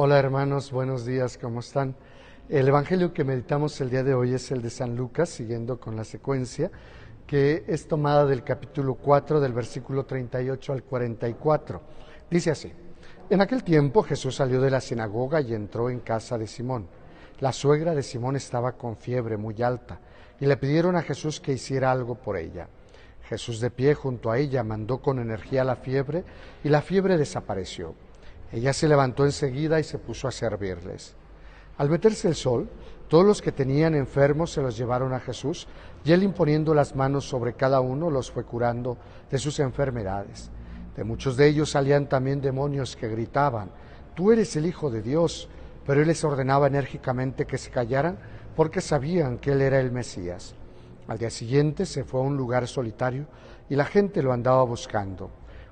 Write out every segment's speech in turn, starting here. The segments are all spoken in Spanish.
Hola hermanos, buenos días, ¿cómo están? El evangelio que meditamos el día de hoy es el de San Lucas, siguiendo con la secuencia, que es tomada del capítulo 4, del versículo 38 al 44. Dice así: En aquel tiempo Jesús salió de la sinagoga y entró en casa de Simón. La suegra de Simón estaba con fiebre muy alta, y le pidieron a Jesús que hiciera algo por ella. Jesús, de pie junto a ella, mandó con energía la fiebre, y la fiebre desapareció. Ella se levantó enseguida y se puso a servirles. Al meterse el sol, todos los que tenían enfermos se los llevaron a Jesús, y él, imponiendo las manos sobre cada uno, los fue curando de sus enfermedades. De muchos de ellos salían también demonios que gritaban: «Tú eres el Hijo de Dios», pero él les ordenaba enérgicamente que se callaran, porque sabían que él era el Mesías. Al día siguiente se fue a un lugar solitario, y la gente lo andaba buscando.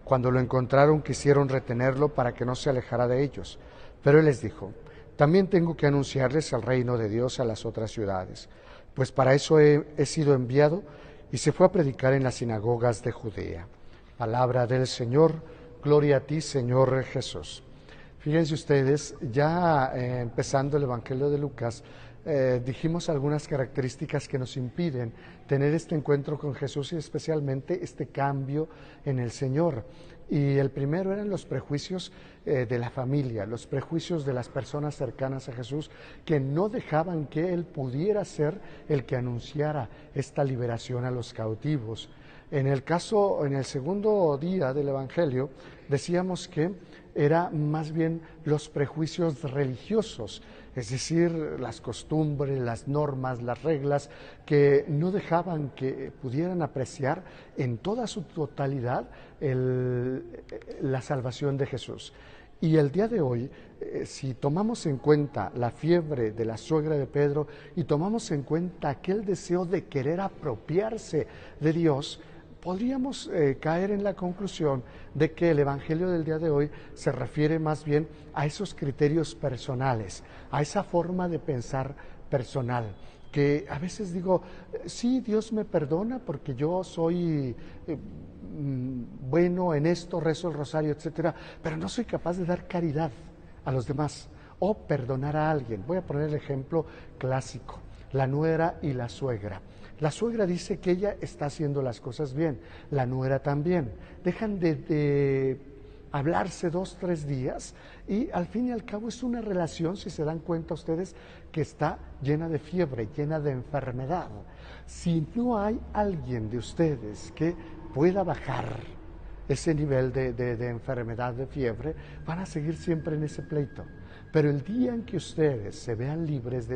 Cuando lo encontraron, quisieron retenerlo para que no se alejara de ellos, pero él les dijo: «También tengo que anunciarles el reino de Dios a las otras ciudades, pues para eso he sido enviado», y se fue a predicar en las sinagogas de Judea. Palabra del Señor. Gloria a ti, Señor Jesús. Fíjense ustedes, ya empezando el Evangelio de Lucas, dijimos algunas características que nos impiden tener este encuentro con Jesús y especialmente este cambio en el Señor. Y el primero eran los prejuicios de la familia, los prejuicios de las personas cercanas a Jesús, que no dejaban que Él pudiera ser el que anunciara esta liberación a los cautivos. En el segundo día del Evangelio, decíamos que era más bien los prejuicios religiosos, es decir, las costumbres, las normas, las reglas, que no dejaban que pudieran apreciar en toda su totalidad la salvación de Jesús. Y el día de hoy, si tomamos en cuenta la fiebre de la suegra de Pedro y tomamos en cuenta aquel deseo de querer apropiarse de Dios, podríamos caer en la conclusión de que el Evangelio del día de hoy se refiere más bien a esos criterios personales, a esa forma de pensar personal, que a veces digo, sí, Dios me perdona porque yo soy bueno en esto, rezo el rosario, etcétera, pero no soy capaz de dar caridad a los demás o perdonar a alguien. Voy a poner el ejemplo clásico: la nuera y la suegra. La suegra dice que ella está haciendo las cosas bien, la nuera también. Dejan de hablarse 2, 3 días y al fin y al cabo es una relación, si se dan cuenta ustedes, que está llena de fiebre, llena de enfermedad. Si no hay alguien de ustedes que pueda bajar ese nivel de enfermedad, de fiebre, van a seguir siempre en ese pleito. Pero el día en que ustedes se vean libres de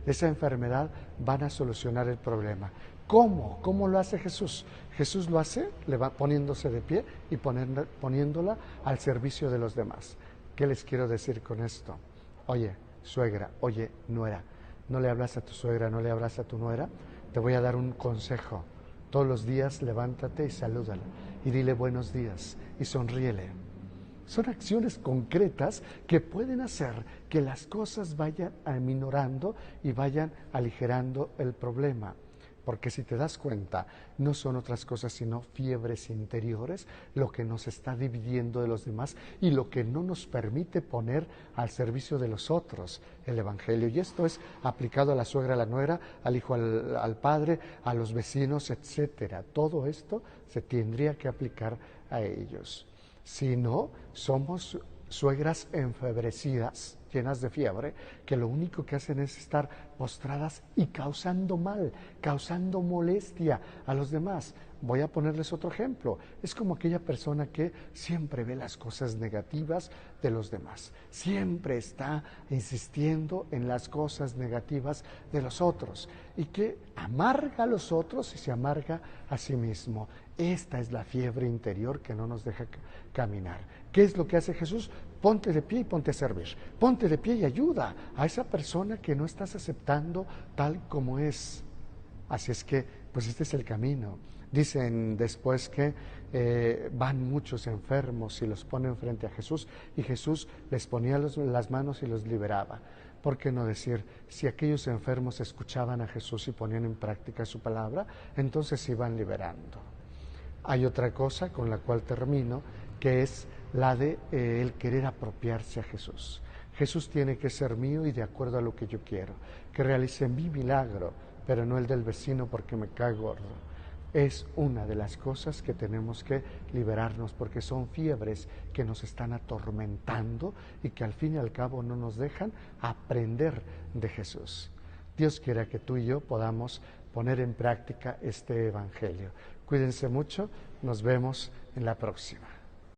esa enfermedad, van a solucionar el problema. ¿Cómo? ¿Cómo lo hace Jesús? Jesús lo hace poniéndose de pie y poniéndola al servicio de los demás. ¿Qué les quiero decir con esto? Oye, suegra, oye, nuera, no le hablas a tu suegra, no le hablas a tu nuera. Te voy a dar un consejo. Todos los días levántate y salúdala y dile buenos días y sonríele. Son acciones concretas que pueden hacer que las cosas vayan aminorando y vayan aligerando el problema. Porque si te das cuenta, no son otras cosas sino fiebres interiores lo que nos está dividiendo de los demás y lo que no nos permite poner al servicio de los otros el Evangelio. Y esto es aplicado a la suegra, a la nuera, al hijo, al padre, a los vecinos, etcétera. Todo esto se tendría que aplicar a ellos. Si no, somos suegras enfebrecidas, llenas de fiebre, que lo único que hacen es estar postradas y causando mal, causando molestia a los demás. Voy a ponerles otro ejemplo. Es como aquella persona que siempre ve las cosas negativas de los demás. Siempre está insistiendo en las cosas negativas de los otros y que amarga a los otros y se amarga a sí mismo. Esta es la fiebre interior que no nos deja caminar. ¿Qué es lo que hace Jesús? Ponte de pie y ponte a servir. Ponte de pie y ayuda a esa persona que no estás aceptando tal como es. Así es que, pues este es el camino. Dicen después que van muchos enfermos y los ponen frente a Jesús y Jesús les ponía las manos y los liberaba. ¿Por qué no decir, si aquellos enfermos escuchaban a Jesús y ponían en práctica su palabra, entonces se iban liberando? Hay otra cosa con la cual termino, que es la de el querer apropiarse a Jesús. Jesús tiene que ser mío y de acuerdo a lo que yo quiero. Que realice mi milagro, pero no el del vecino porque me cae gordo. Es una de las cosas que tenemos que liberarnos porque son fiebres que nos están atormentando y que al fin y al cabo no nos dejan aprender de Jesús. Dios quiera que tú y yo podamos poner en práctica este evangelio. Cuídense mucho, nos vemos en la próxima.